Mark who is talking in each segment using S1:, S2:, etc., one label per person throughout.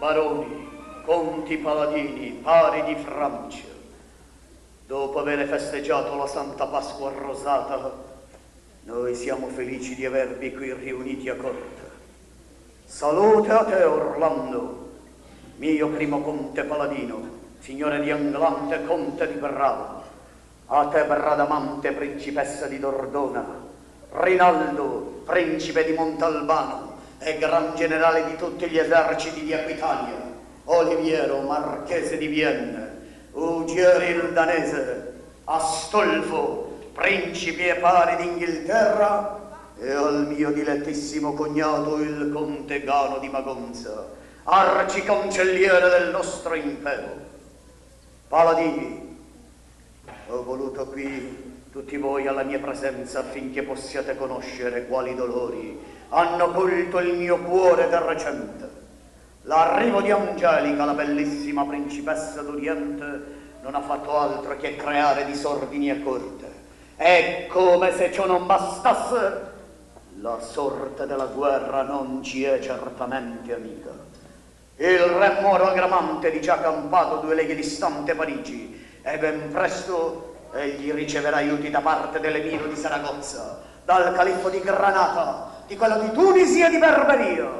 S1: baroni, conti paladini, pari di Francia, dopo aver festeggiato la Santa Pasqua rosata, noi siamo felici di avervi qui riuniti a corte. Salute a te, Orlando, mio primo conte paladino, signore di Anglante e conte di Brava, a te Bradamante, principessa di Dordona, Rinaldo, principe di Montalbano e gran generale di tutti gli eserciti di Aquitania, Oliviero, marchese di Vienne, Uggieri il danese, Astolfo, principe e pari d'Inghilterra, e al mio dilettissimo cognato il conte Gano di Magonza, arcicancelliere del nostro impero. Paladini, ho voluto qui tutti voi alla mia presenza affinché possiate conoscere quali dolori hanno colto il mio cuore da recente. L'arrivo di Angelica, la bellissima principessa d'Oriente, non ha fatto altro che creare disordini a corte. E come se ciò non bastasse, la sorte della guerra non ci è certamente amica. Il re Moro Agramante di già campato 2 leghe distante Parigi, e ben presto egli riceverà aiuti da parte dell'emiro di Saragozza, dal califfo di Granata, di quello di Tunisi e di Berberia.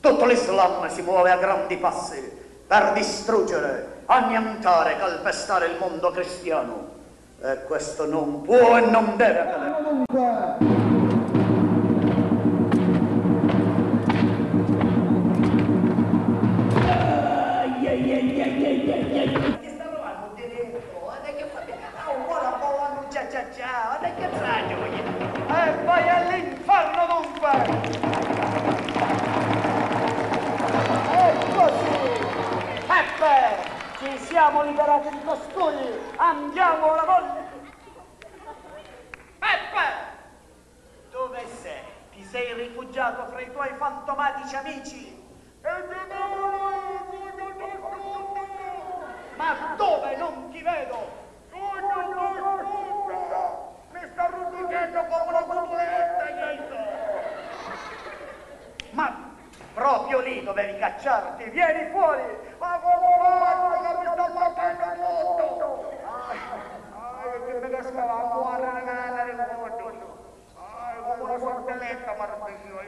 S1: Tutto l'Islam si muove a grandi passi per distruggere, annientare, calpestare il mondo cristiano. E questo non può e non deve accadere.
S2: E vai all'inferno dunque! E così, Peppe, ci siamo liberati di costui, andiamo ora volle. Peppe! Dove sei? Ti sei rifugiato fra i tuoi fantomatici amici? Ma dove? Non ti vedo! Mi sta ruggendo come una cotoletta, ma proprio lì dovevi cacciarti, vieni fuori! Ma come che mi sta battendo tutto! Che me ne stava a muovere nel mondo! Come una sortelletta, marmellino!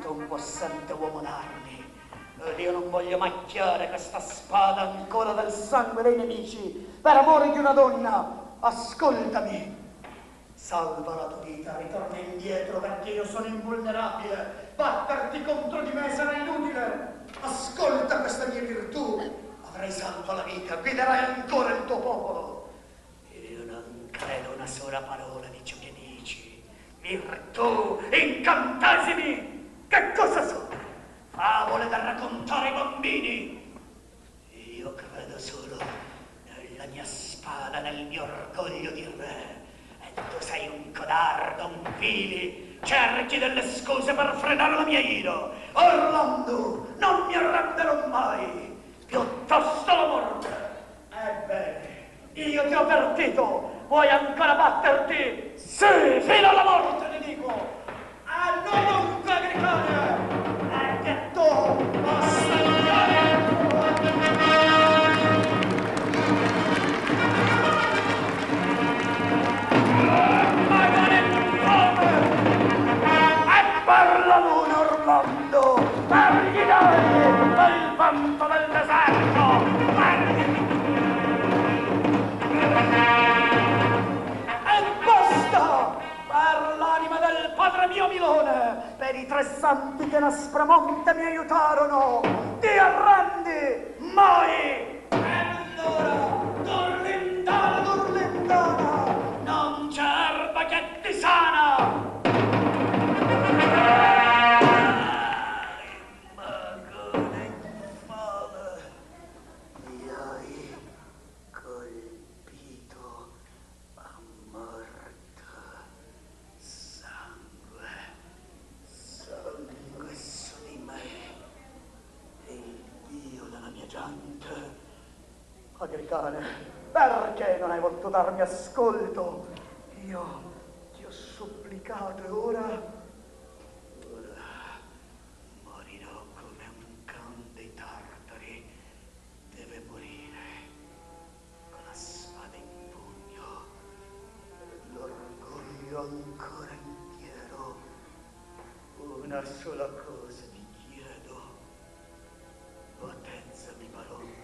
S2: Un possente uomo d'armi. Ed io non voglio macchiare questa spada ancora del sangue dei nemici per amore di una donna. Ascoltami. Salva la tua vita, ritorna indietro perché io sono invulnerabile. Batterti contro di me sarà inutile. Ascolta questa mia virtù. Avrai salvo la vita, guiderai ancora il tuo popolo. Io non credo una sola parola di ciò che dici. Virtù, incantesimi. Che cosa sono? Favole da raccontare ai bambini? Io credo solo nella mia spada, nel mio orgoglio di re. E tu sei un codardo, un fili. Cerchi delle scuse per frenare la mia ira. Orlando, non mi arrenderò mai. Piuttosto la morte. Ebbene, io ti ho avvertito. Vuoi ancora batterti? Sì, fino alla morte, ti dico. Allunque, Agricole! E che tu possa andare! i tre santi che in Aspromonte mi aiutarono. Ti arrendi, muori! E allora, Durlindana, Durlindana, non c'è erba che ti sana! Magone infame, mi hai colpito a morte. Sangue su di me, e il Dio della mia gente. Agricane, perché non hai voluto darmi ascolto? Io ti ho supplicato e ora morirò come un can dei tartari. Deve morire con la spada in pugno, l'orgoglio ancora intero. Una sola cosa ti chiedo, potenza mi barò.